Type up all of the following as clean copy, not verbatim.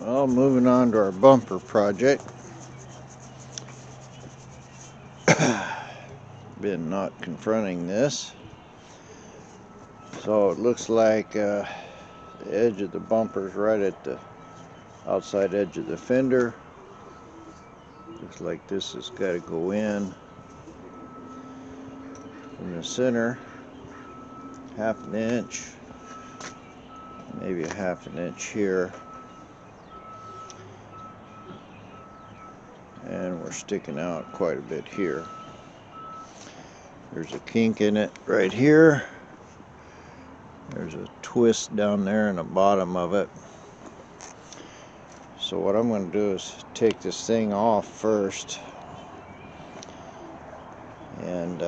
Well, moving on to our bumper project. Been not confronting this. So it looks like the edge of the bumper is right at the outside edge of the fender. Looks like this has got to go in from the center, half an inch, maybe a half an inch here. And we're sticking out quite a bit here. There's a kink in it right here. There's a twist down there in the bottom of it. So what I'm going to do is take this thing off first and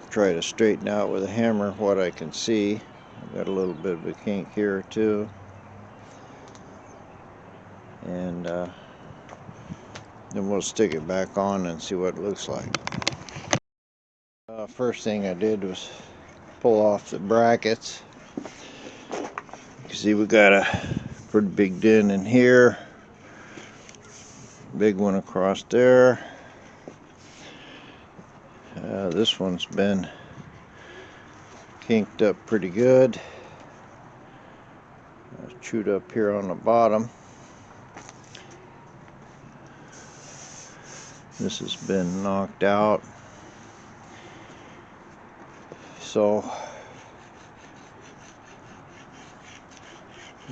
try to straighten out with a hammer what I can see. I've got a little bit of a kink here too. And then we'll stick it back on and see what it looks like. First thing I did was pull off the brackets. You can see we got a pretty big dent in here, big one across there. This one's been kinked up pretty good. Chewed up here on the bottom. This has been knocked out. So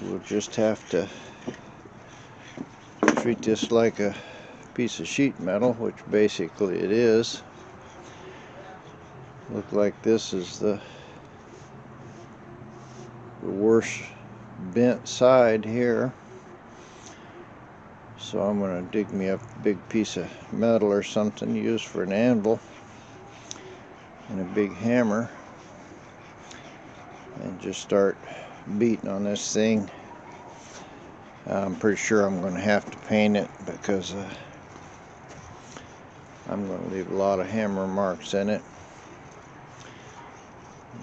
we'll just have to treat this like a piece of sheet metal, which basically it is. Look like this is the worst bent side here. So I'm going to dig me up a big piece of metal or something used for an anvil and a big hammer and just start beating on this thing. I'm pretty sure I'm going to have to paint it because I'm going to leave a lot of hammer marks in it.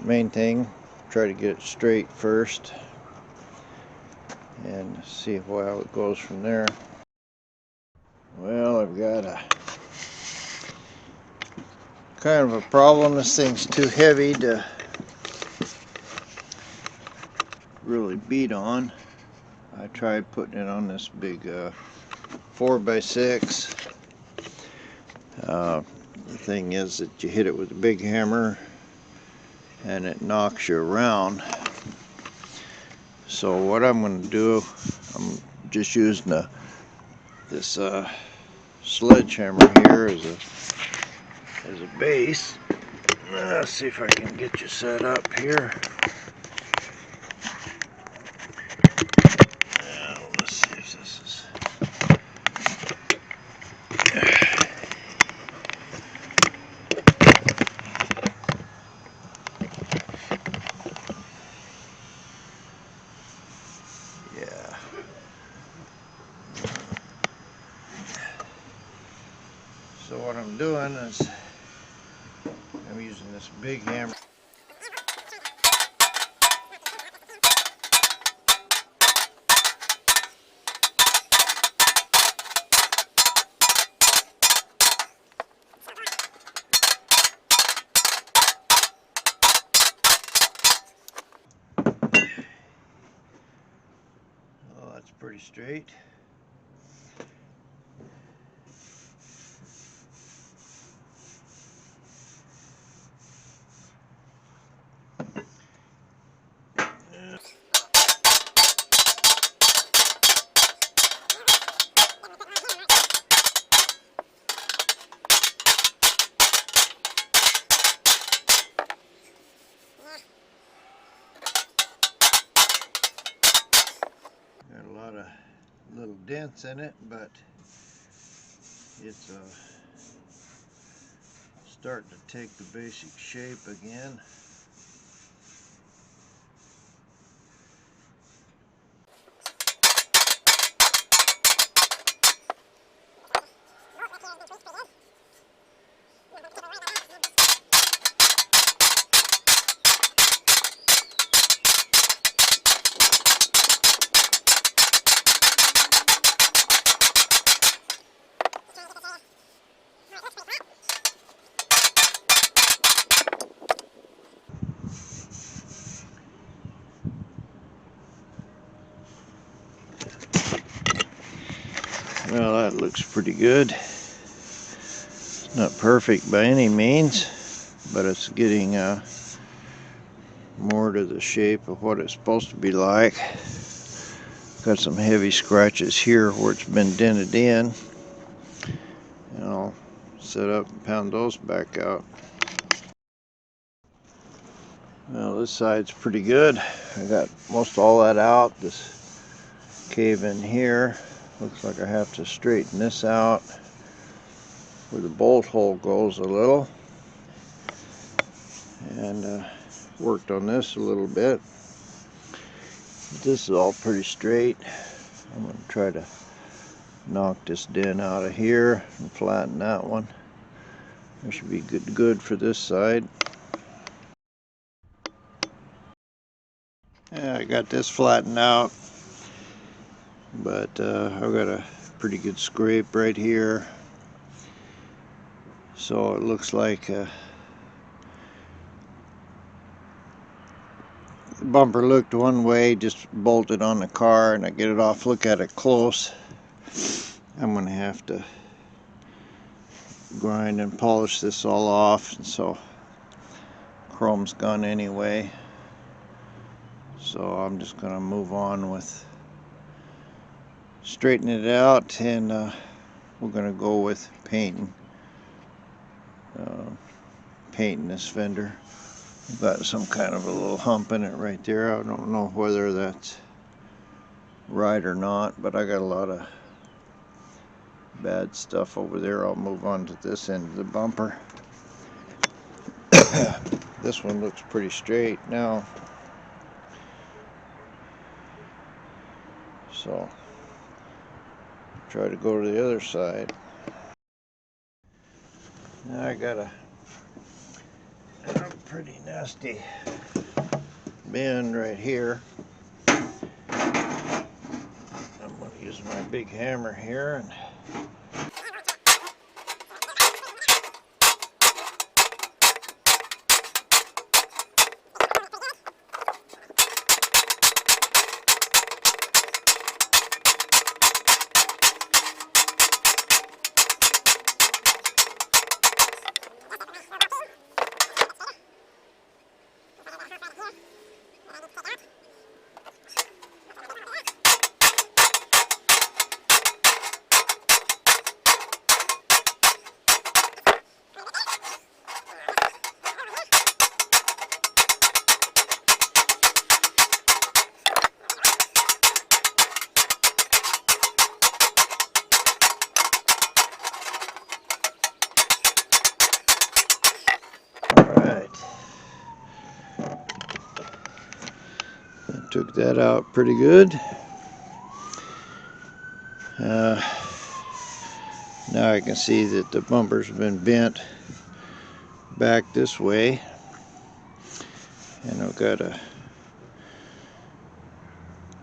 Main thing, try to get it straight first and see how it goes from there. Well, I've got a kind of a problem. This thing's too heavy to really beat on. I tried putting it on this big 4x6. The thing is that you hit it with a big hammer and it knocks you around. So what I'm going to do, I'm just using this sledgehammer here as a base. Let's see if I can get you set up here. Let's see if this is. Yeah. So what I'm doing is I'm using this big hammer. Oh, that's pretty straight. Got a lot of little dents in it, but it's starting to take the basic shape again. Well, that looks pretty good. It's not perfect by any means, but it's getting more to the shape of what it's supposed to be like. Got some heavy scratches here where it's been dented in, and I'll set up and pound those back out. Well, this side's pretty good. I got most all that out. This cave in here looks like I have to straighten this out where the bolt hole goes a little, and worked on this a little bit. This is all pretty straight. I'm going to try to knock this dent out of here and flatten that one. That should be good for this side. Yeah, I got this flattened out, but I've got a pretty good scrape right here, so it looks like the bumper looked one way, just bolted on the car, and I get it off, look at it close. I'm going to have to grind and polish this all off, and so chrome's gone anyway. So I'm just going to move on with straightening it out, and we're going to go with painting this fender. I've got some kind of a little hump in it right there. I don't know whether that's right or not, but I got a lot of bad stuff over there. I'll move on to this end of the bumper. This one looks pretty straight now, so try to go to the other side. Now I got a pretty nasty bend right here. I'm going to use my big hammer here and took that out pretty good. Now I can see that the bumper's been bent back this way, and I've got a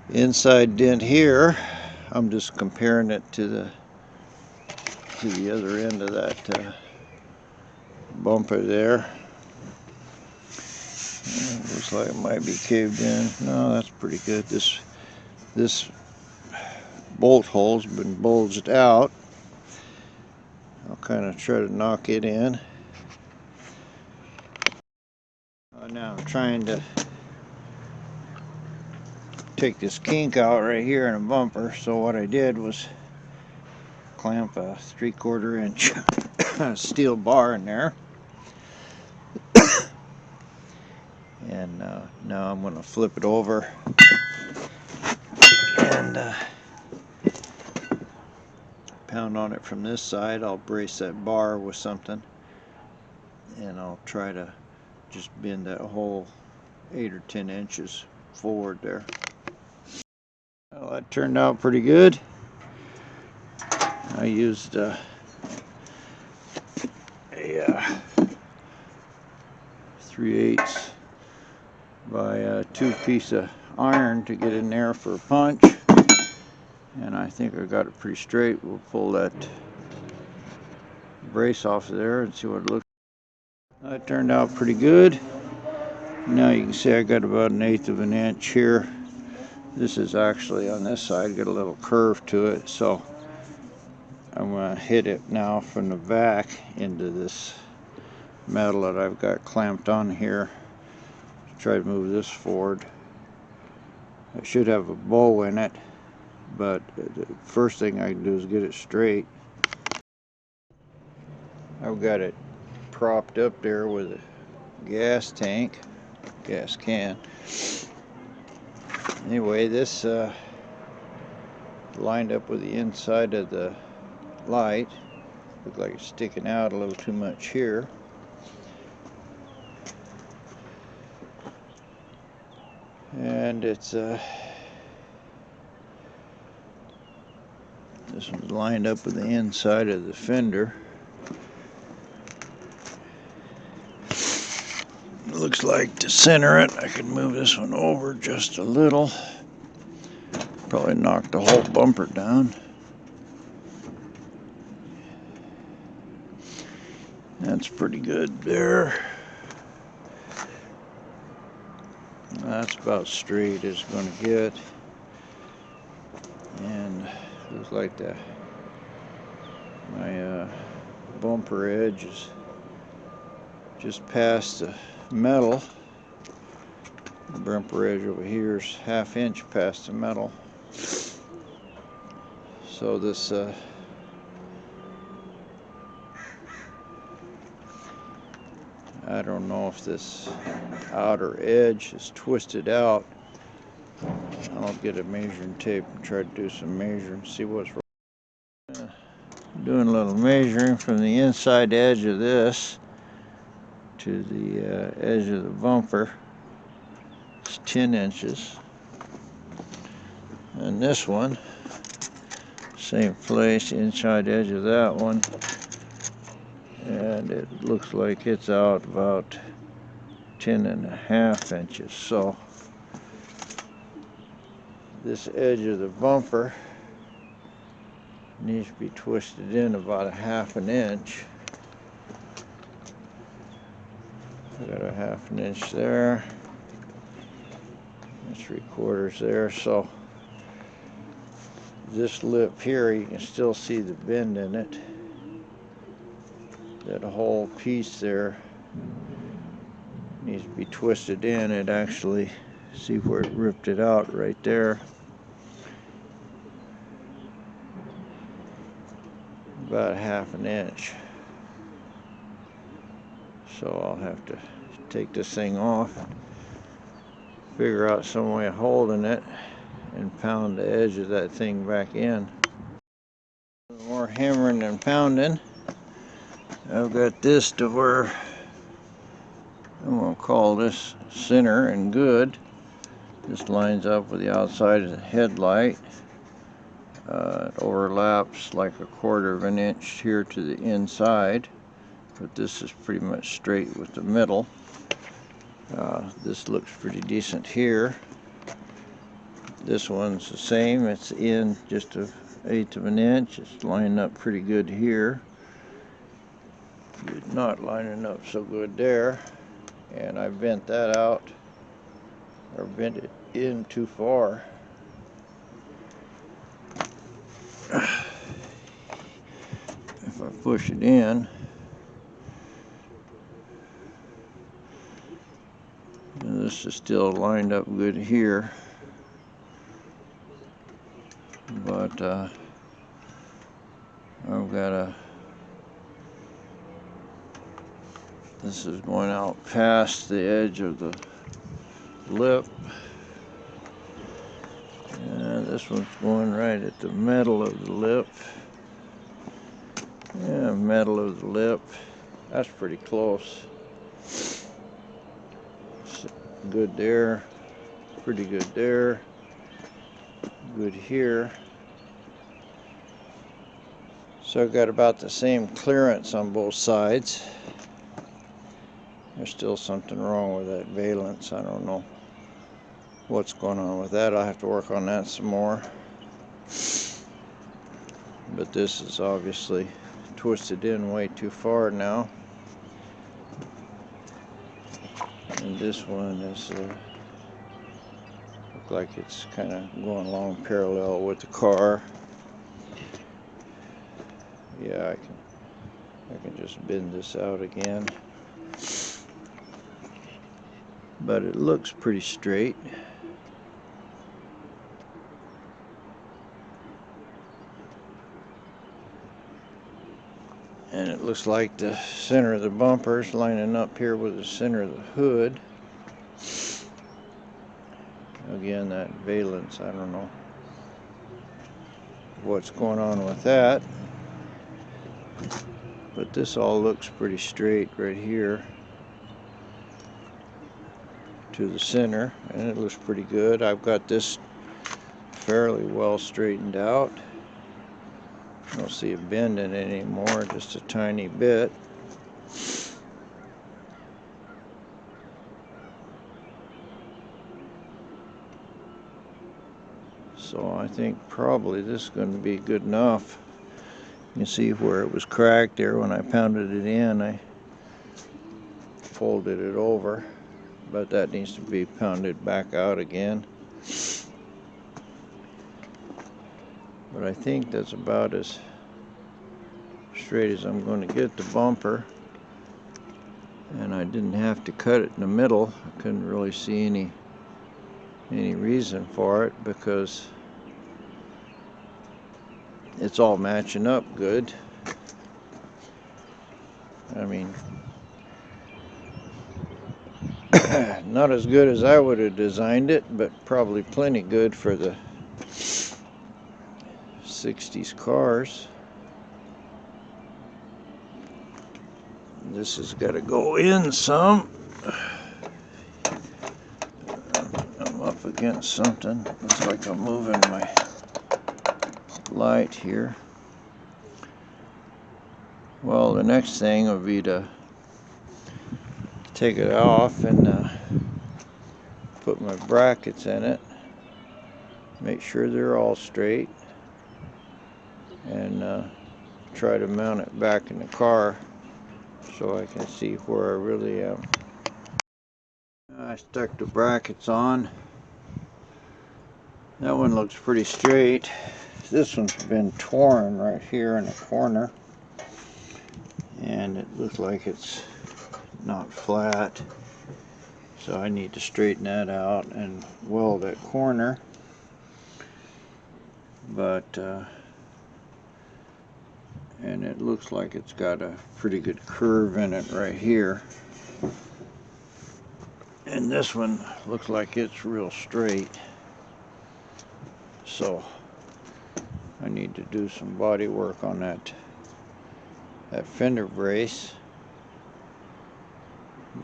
inside dent here. I'm just comparing it to the other end of that bumper there. Looks like it might be caved in. No, that's pretty good. This bolt hole's been bulged out. I'll kind of try to knock it in. Now I'm trying to take this kink out right here in a bumper. So what I did was clamp a 3/4 inch steel bar in there. And now I'm going to flip it over and pound on it from this side. I'll brace that bar with something, and I'll try to just bend that whole 8 or 10 inches forward there. Well, that turned out pretty good. I used a 3/8 by 2 piece of iron to get in there for a punch, and I think I got it pretty straight. We'll pull that brace off of there and see what it looks like. That turned out pretty good. Now you can see I got about 1/8 of an inch here. This is actually on this side got a little curve to it, so I'm going to hit it now from the back into this metal that I've got clamped on here. Try to move this forward. I should have a bow in it, but the first thing I can do is get it straight. I've got it propped up there with a gas tank, gas can. Anyway, this lined up with the inside of the light. Looks like it's sticking out a little too much here. And it's this one's lined up with the inside of the fender. It looks like to center it, I could move this one over just a little. Probably knock the whole bumper down. That's pretty good there. That's about straight as it's going to get. And looks like my bumper edge is just past the metal. The bumper edge over here is 1/2 inch past the metal. So this I don't know if this outer edge is twisted out. I'll get a measuring tape and try to do some measuring, see what's wrong. Doing a little measuring from the inside edge of this to the edge of the bumper. It's 10 inches. And this one, same place, inside edge of that one. And it looks like it's out about 10.5 inches. So this edge of the bumper needs to be twisted in about 1/2 inch. I got 1/2 inch there. And 3/4 there. So this lip here, you can still see the bend in it. That whole piece there needs to be twisted in. It actually, see where it ripped it out right there. About 1/2 inch. So I'll have to take this thing off and figure out some way of holding it and pound the edge of that thing back in. More hammering and pounding. I've got this to where I'm going to call this center and good. This lines up with the outside of the headlight. It overlaps like 1/4 inch here to the inside, but this is pretty much straight with the middle. This looks pretty decent here. This one's the same. It's in just 1/8 inch. It's lining up pretty good here. Not lining up so good there. And I bent that out, or bent it in too far. If I push it in, and this is still lined up good here, but I've got this is going out past the edge of the lip, and this one's going right at the middle of the lip. Yeah, middle of the lip. That's pretty close. Good there. Pretty good there. Good here. So I've got about the same clearance on both sides. There's still something wrong with that valence. I don't know what's going on with that. I'll have to work on that some more. But this is obviously twisted in way too far now. And this one is look like it's kind of going along parallel with the car. yeah, I can just bend this out again. But it looks pretty straight. And it looks like the center of the bumper is lining up here with the center of the hood. Again, that valence, I don't know what's going on with that. But this all looks pretty straight right here to the center, and it looks pretty good. I've got this fairly well straightened out. I don't see a bend in it anymore, just a tiny bit. So I think probably this is going to be good enough. You can see where it was cracked there when I pounded it in. I folded it over, but that needs to be pounded back out again. But I think that's about as straight as I'm going to get the bumper. And I didn't have to cut it in the middle. I couldn't really see any reason for it because it's all matching up good. I mean, not as good as I would have designed it, but probably plenty good for the 60s cars. This has got to go in some. I'm up against something. Looks like I'm moving my light here. Well, the next thing would be to take it off and put my brackets in it. Make sure they're all straight. And try to mount it back in the car so I can see where I really am. I stuck the brackets on. That one looks pretty straight. This one's been torn right here in the corner, and it looks like it's not flat, so I need to straighten that out and weld that corner. But and it looks like it's got a pretty good curve in it right here. And this one looks like it's real straight. So I need to do some body work on that fender brace.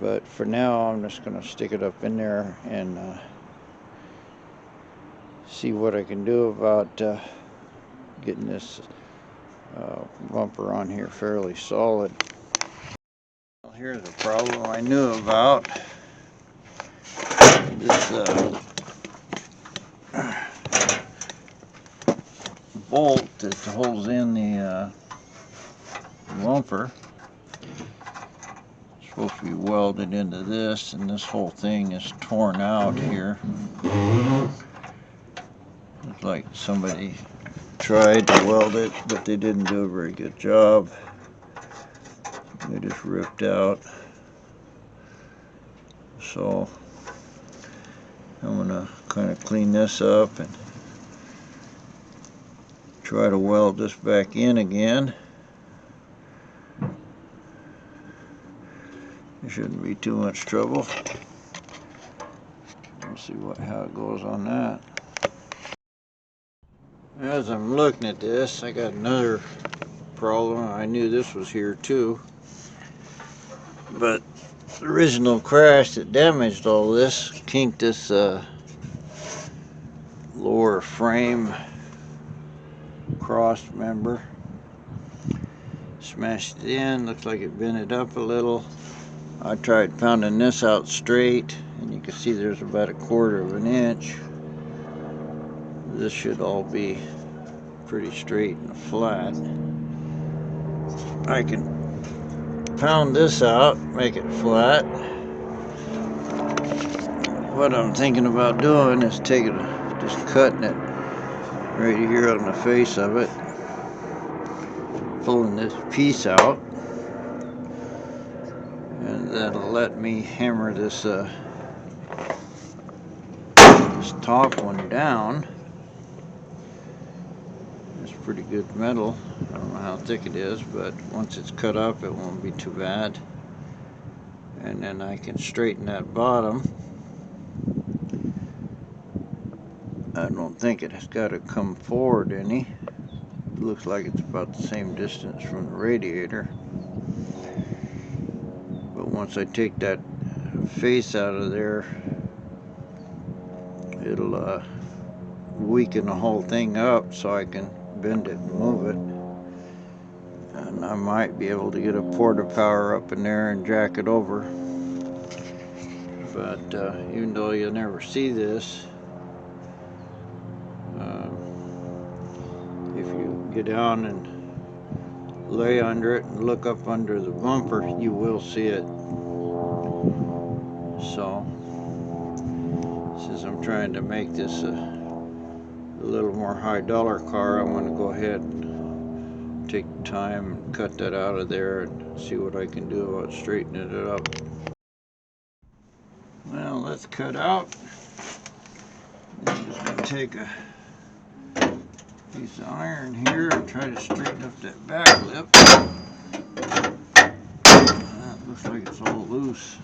But for now, I'm just going to stick it up in there and see what I can do about getting this bumper on here fairly solid. Well, here's the problem I knew about. This bolt that holds in the bumper is supposed to be welded into this, and this whole thing is torn out here. Looks like somebody tried to weld it, but they didn't do a very good job. They just ripped out. So I'm gonna kind of clean this up and try to weld this back in again. It shouldn't be too much trouble. We'll see how it goes on that. As I'm looking at this, I got another problem. I knew this was here too, but the original crash that damaged all this kinked this lower frame cross member, smashed it in. Looks like it bent it up a little. I tried pounding this out straight, and you can see there's about 1/4 of an inch. This should all be pretty straight and flat. I can pound this out, make it flat. What I'm thinking about doing is just cutting it right here on the face of it pulling this piece out, and that'll let me hammer this this top one down. It's pretty good metal. I don't know how thick it is, but once it's cut up it won't be too bad. And then I can straighten that bottom. I don't think it has got to come forward any. It looks like it's about the same distance from the radiator. But once I take that face out of there, it'll weaken the whole thing up so I can bend it and move it. And I might be able to get a porta power up in there and jack it over. But even though you'll never see this, if you get down and lay under it and look up under the bumper, you will see it. So since I'm trying to make this a little more high dollar car, I'm going to go ahead and take time and cut that out of there and see what I can do about straightening it up. Well, let's cut out. I'm just going to take a piece of iron here and try to straighten up that back lip. That looks like it's all loose.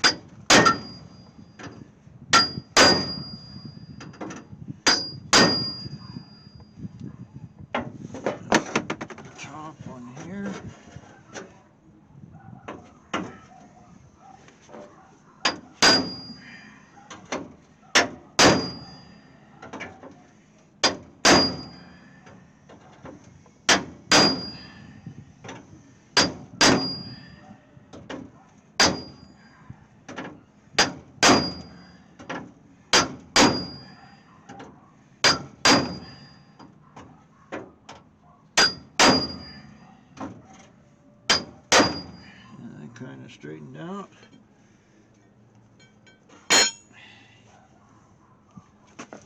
Top one here. Kind of straightened out.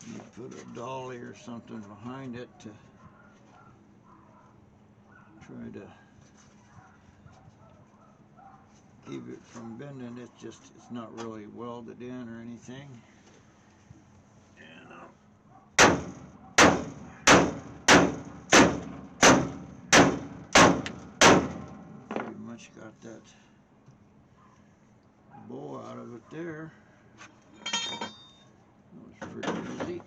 You put a dolly or something behind it to try to keep it from bending. It's not really welded in or anything. And pretty much got that bowl out of it there. That was pretty easy.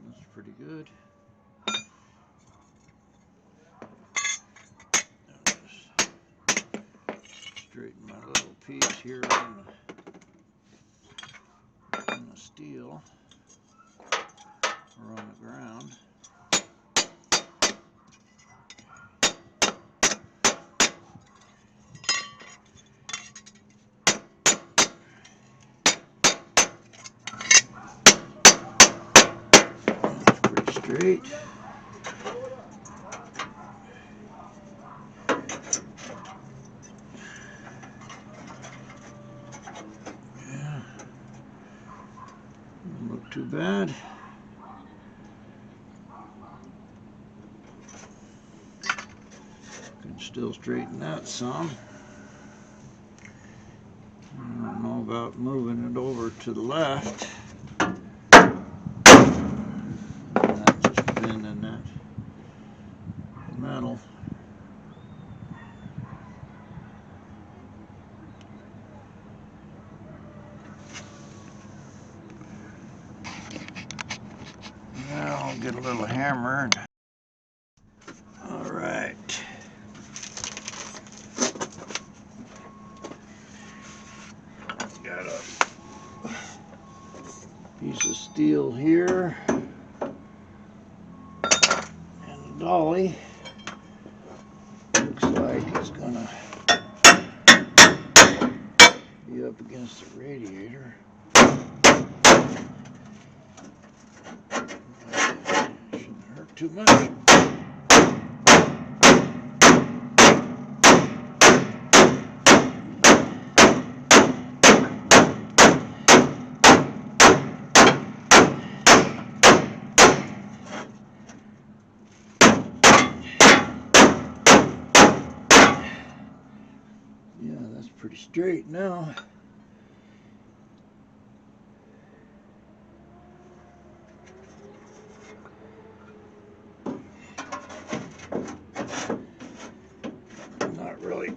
That's pretty good. I'll just straighten my little piece here on the steel or on the ground. That's pretty straight. Yeah, doesn't look too bad. Can still straighten that some. I don't know about moving it over to the left. That's just bending that metal. Now I'll get a little hammer and alright. Got a piece of steel here and a dolly. Looks like it's gonna be up against the radiator. Shouldn't hurt too much. that's pretty straight now. Not really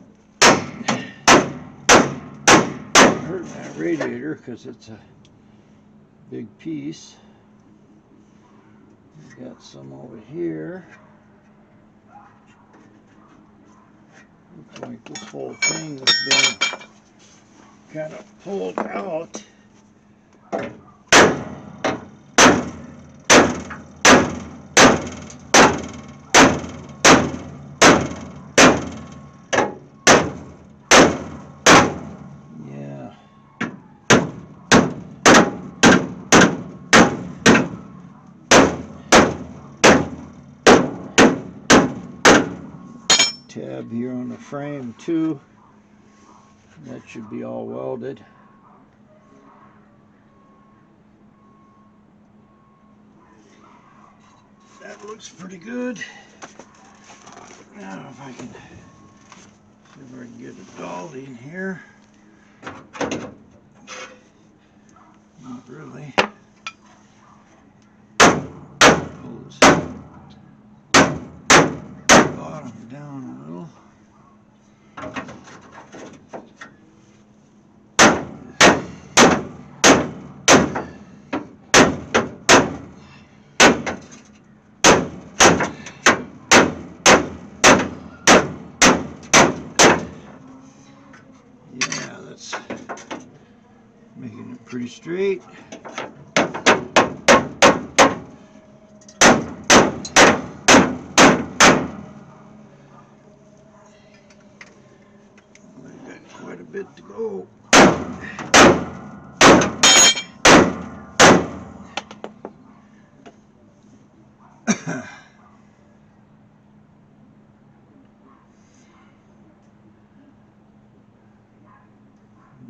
hurting that radiator because it's a big piece. Got some over here. Looks like this whole thing has been kind of pulled out. Yeah. Tab here on the frame too. That should be all welded. That looks pretty good. Now if I can see if I can get a dolly in here. Not really. Pull this bottom down a little. Yeah, that's making it pretty straight. We've got quite a bit to go.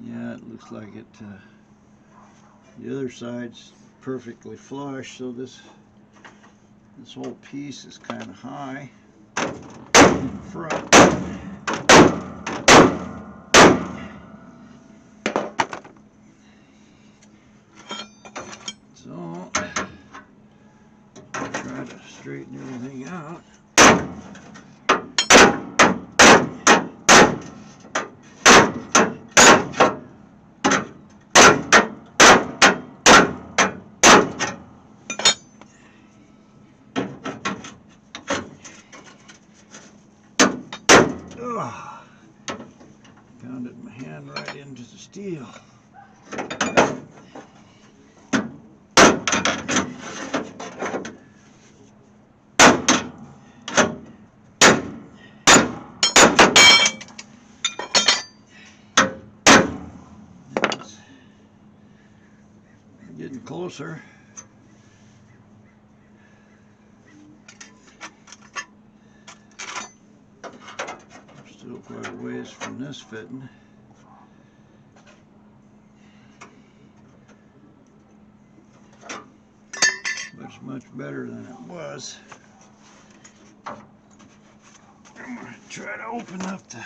Yeah, it looks like it. The other side's perfectly flush, so this whole piece is kind of high in front. So try to straighten everything out. Oh, pounded my hand right into the steel. It's getting closer. Still quite a ways from this fitting. But it's much better than it was. I'm going to try to open up the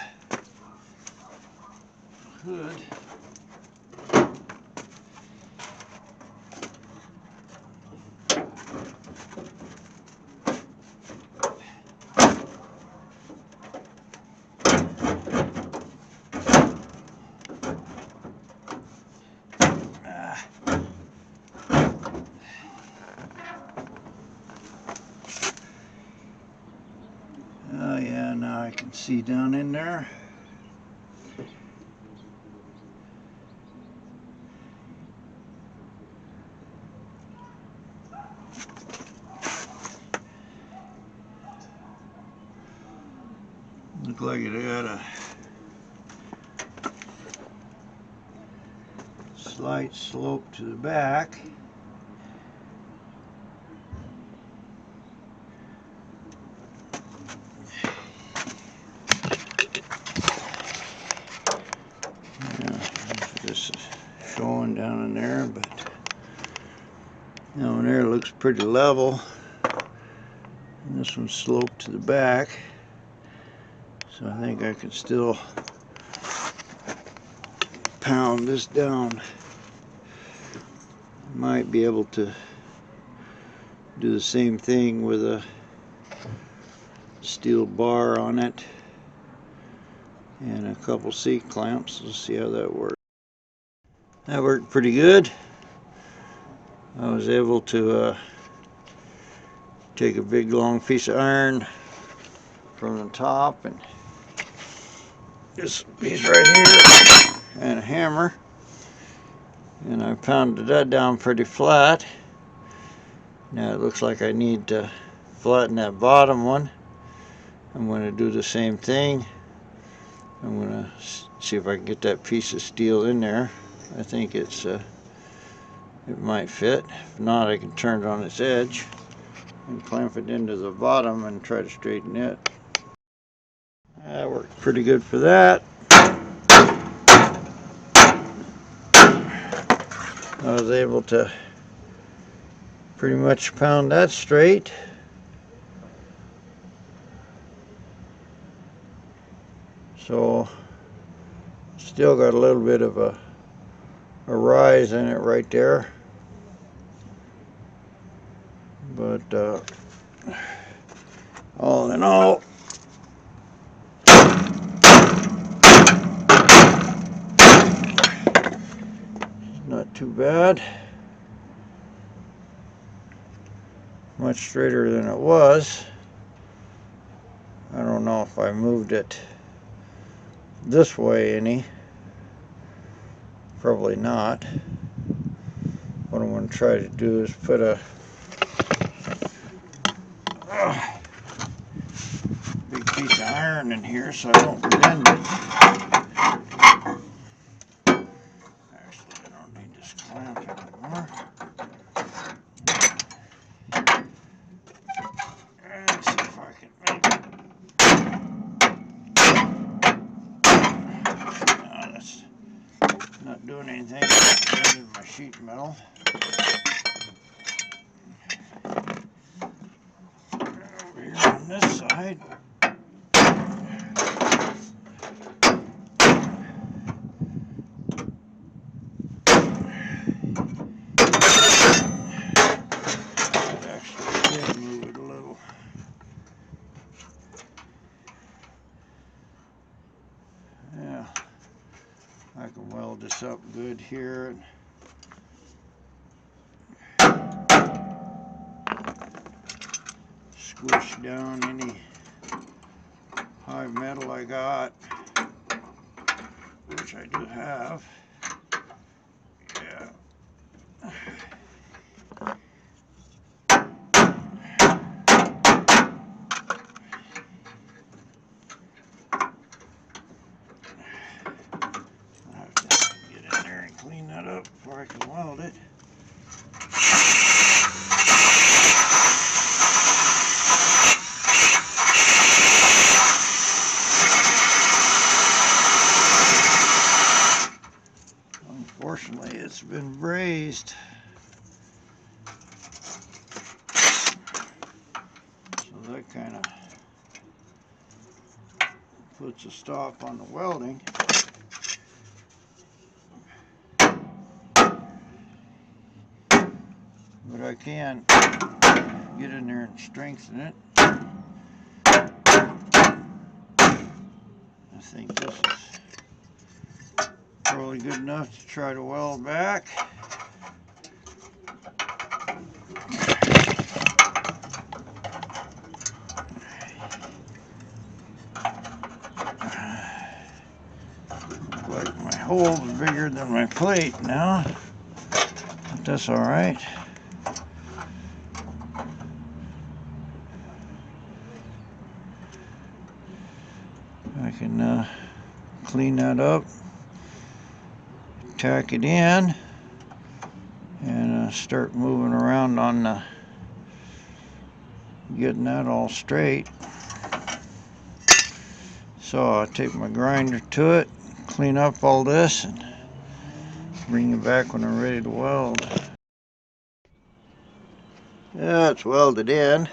hood. Oh yeah, now I can see down in there. Look like it had a slight slope to the back. This is showing down in there, but down there looks pretty level. And this one's sloped to the back, so I think I can still pound this down. Might be able to do the same thing with a steel bar on it and a couple C-clamps. Let's see how that works. That worked pretty good. I was able to take a big long piece of iron from the top and this piece right here and a hammer, and I pounded that down pretty flat. Now it looks like I need to flatten that bottom one. I'm going to do the same thing. I'm going to see if I can get that piece of steel in there. I think it might fit. If not, I can turn it on its edge and clamp it into the bottom and try to straighten it. That worked pretty good for that. I was able to pretty much pound that straight. So still got a little bit of a rise in it right there, but all in all, not too bad. Much straighter than it was. I don't know if I moved it this way any. Probably not. What I'm going to try to do is put a big piece of iron in here so I don't bend it. Actually, I don't need this clamp anymore. Let's see if I can make it. No, that's not doing anything. I needed my sheet metal. Over here on this side. Actually did move it a little. Yeah, I can weld this up good here. Squish down any high metal I got, which I do have. Yeah. I have to get in there and clean that up before I can weld it. Unfortunately, it's been brazed, so that kind of puts a stop on the welding. But I can get in there and strengthen it. I think this is probably good enough to try to weld back. Like my hole is bigger than my plate now, but that's all right. I can clean that up, tack it in, and start moving around on getting that all straight. So I'll take my grinder to it, clean up all this, and bring it back when I'm ready to weld. Yeah, it's welded in.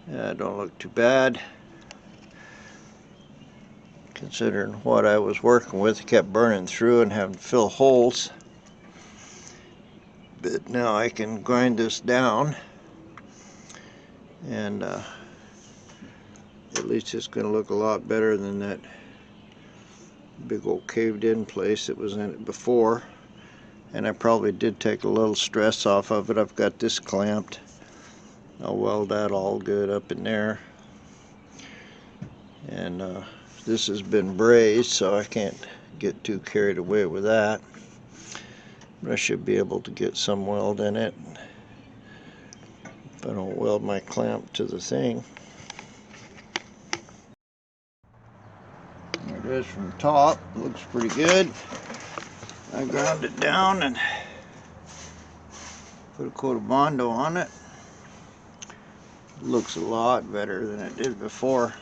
Yeah, don't look too bad. considering what I was working with. It kept burning through and having to fill holes. But now I can grind this down, and at least it's going to look a lot better than that big old caved in place that was in it before. And I probably did take a little stress off of it. I've got this clamped. I'll weld that all good up in there. And this has been brazed, so I can't get too carried away with that. But I should be able to get some weld in it if I don't weld my clamp to the thing. There it is from the top. Looks pretty good. I ground it down and put a coat of bondo on it. It looks a lot better than it did before.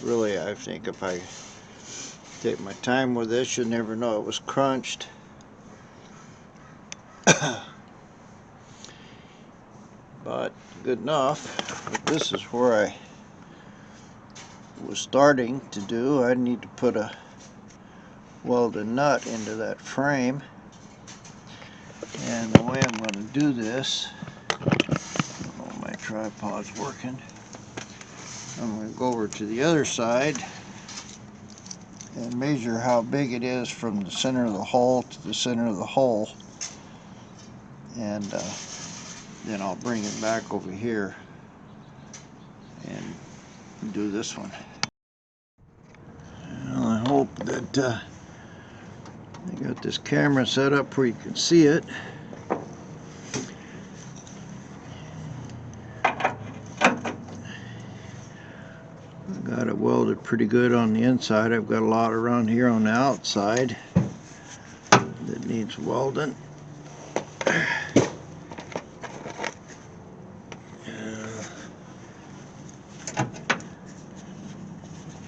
Really, I think if I take my time with this, you'd never know it was crunched. But good enough. But this is where I was starting to do. I need to put a welded nut into that frame. And the way I'm going to do this, oh, my tripod's working. I'm going to go over to the other side and measure how big it is from the center of the hole to the center of the hole, and then I'll bring it back over here and do this one. Well, I hope that I got this camera set up where you can see it. Got it welded pretty good on the inside. I've got a lot around here on the outside that needs welding.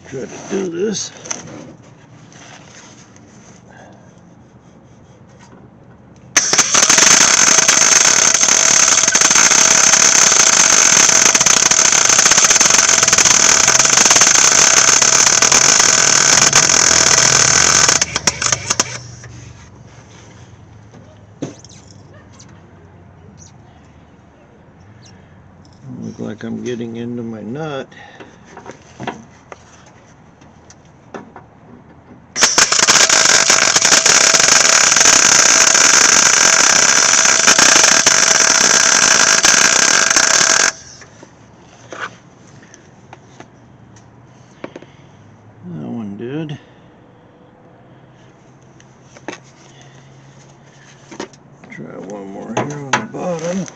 Try to do this. Look like I'm getting into my nut. That one did. Try one more here on the bottom.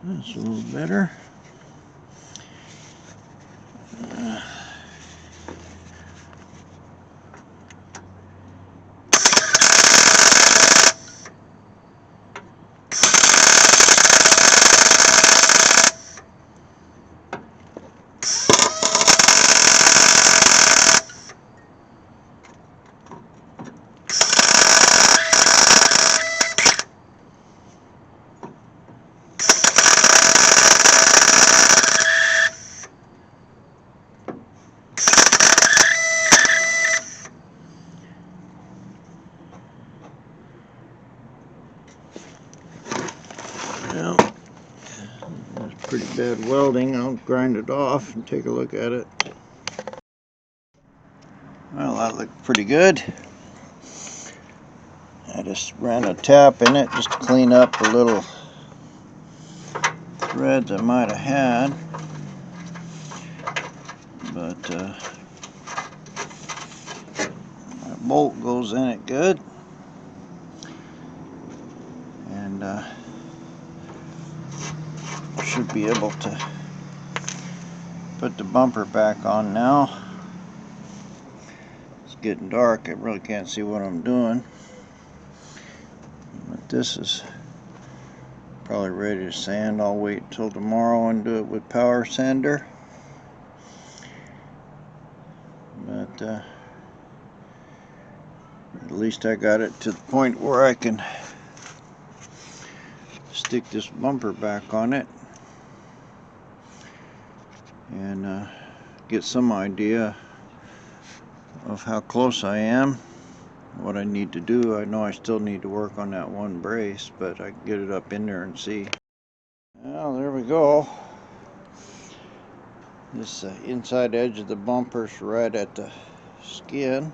That's a little better. Well, that's pretty bad welding. I'll grind it off and take a look at it. Well, that looked pretty good. I just ran a tap in it just to clean up the little threads I might have had. But that bolt goes in it good. And should be able to put the bumper back on now. It's getting dark. I really can't see what I'm doing. But this is Probably ready to sand. I'll wait till tomorrow and do it with power sander. But at least I got it to the point where I can stick this bumper back on it and get some idea of how close I am, what I need to do. I know I still need to work on that one brace, but I can get it up in there and see. Well, there we go. This inside edge of the bumper's right at the skin,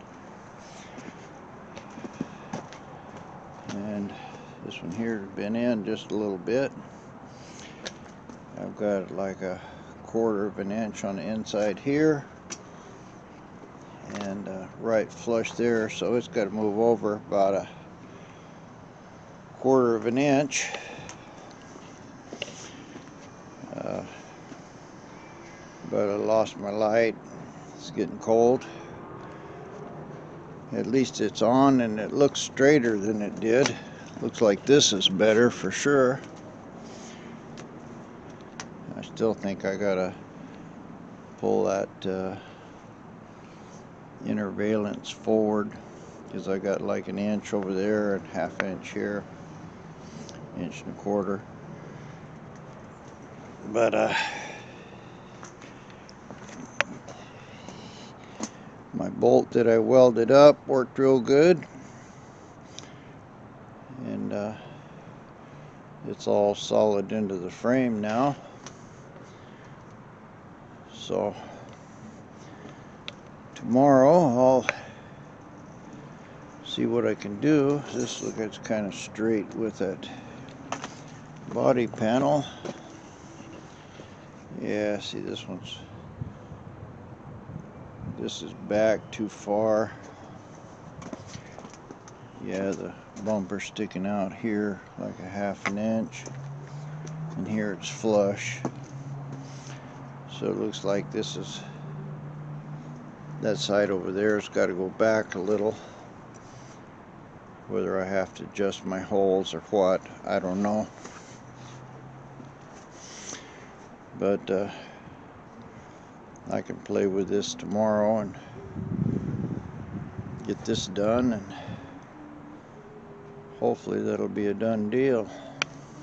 and this one here has been in just a little bit. I've got like a 1/4 of an inch on the inside here, and right flush there, so it's got to move over about a 1/4 of an inch. But I lost my light. It's getting cold. At least it's on, and it looks straighter than it did. Looks like this is better for sure. I still think I gotta pull that inner valance forward, because I got like an inch over there and 1/2 inch here, 1.25 inches. But my bolt that I welded up worked real good, and it's all solid into the frame now. So tomorrow I'll see what I can do. This looks like it's kind of straight with that body panel. Yeah, see, this is back too far. Yeah, the bumper sticking out here like a 1/2 inch, and here it's flush. So it looks like this is, that side over there has got to go back a little. Whether I have to adjust my holes or what, I don't know. But I can play with this tomorrow and get this done, and hopefully that'll be a done deal.